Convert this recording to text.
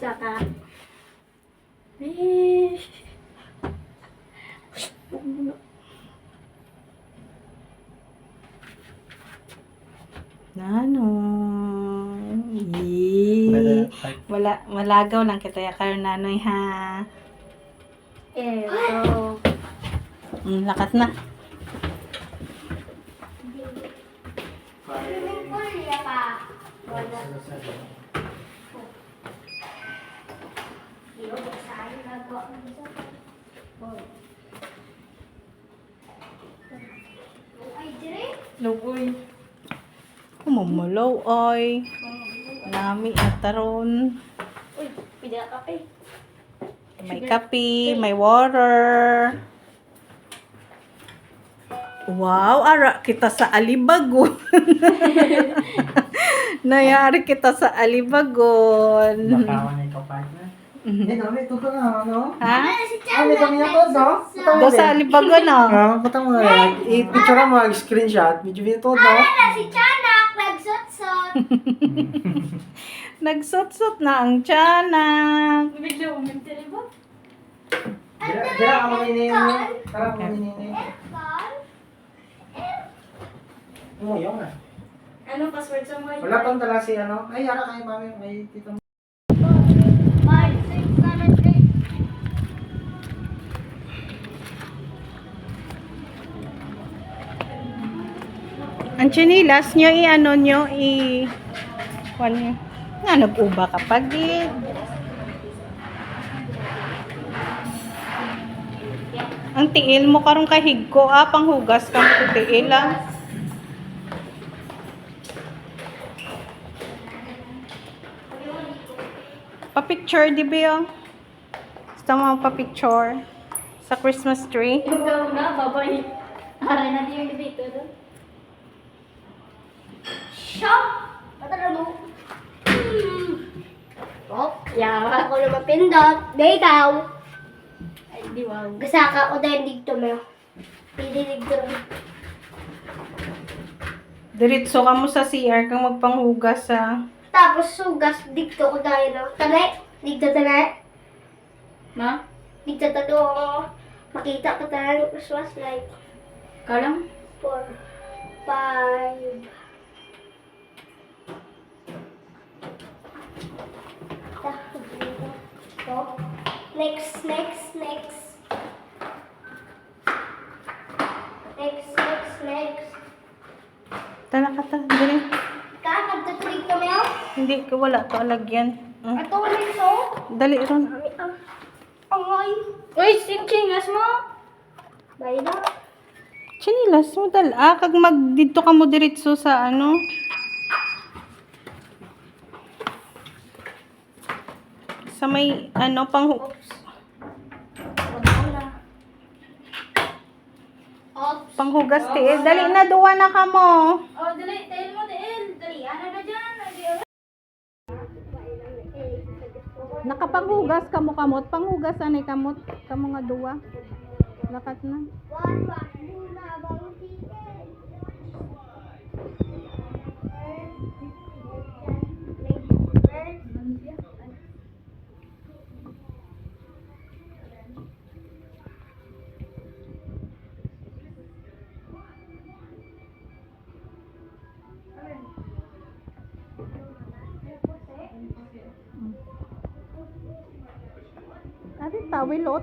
Saka. Eh. Nanoy. Malagaw lang kita ya karon nanoy ha. Eto. Lakas na. Lugoy. Kumumulaw oy. Nami ataron. Uy, pida kape. May kape, may water. Wow, ara kita sa Alibagon. Nayari kita sa Alibagon. Bakawan na ikaw partner. Eh, dami, ito na, no? Ha? Ah, may kami na to, no? Do sa Alibagon oh. Ah, putang mo yan. I-picture mo, screenshot. Medyo binito, no? Si Chanak, nagsot-sot. Nagsot-sot na ang tiyanak. Bigla umintili ba? Dira ka mamininin. Tara, mamininin. Umuyaw na. Anong password sa mga Wala pang tala si ano. Ay, yara kayo, mami. May tito mo. 5, 6, 7, 8. Ang chinilas nyo, i-ano nyo, kuwan nyo. Nga, nag-uba ka pagid. Ang tiil mo karong kahigko, panghugas ka mo tiil, Pa-picture, di ba yun? Gusto mo pa-picture sa Christmas tree? Ikaw na, babay. Aray natin yung dito doon. Shop! Patala mo. Oh, yawa ko na mapindot. Daytaw. Ay, di wow. Gasaka ko dahil dito mo. Pili dito. Diretso ka mo sa CR kang magpanghugas sa... Tapos sugas dito ko dahil no. Tanay. Dito tanay. Ma? Dito tato ako. Makita ko tayo ng Christmas light. Kalang? 4, 5. Next. Tala ka ta, dali. Kakagtatulig kami ako. Hindi ka wala to alagyan. Ito wala ito. Dali ron. Angay. Uy, sinkingas mo. Bayad na. Chinilas mo dala. Kag dito ka mo diretso sa ano. Sa may ano pang Oops. panghugas tiil. Dali na duwa na ka mo. Oh, dali. Tail mo, tail. Dali. Ano na dyan? Nakapanghugas ka mo kamot. Panghugas anay kamot. Kamo nga duwa. Lakat na. Ate, tawil o.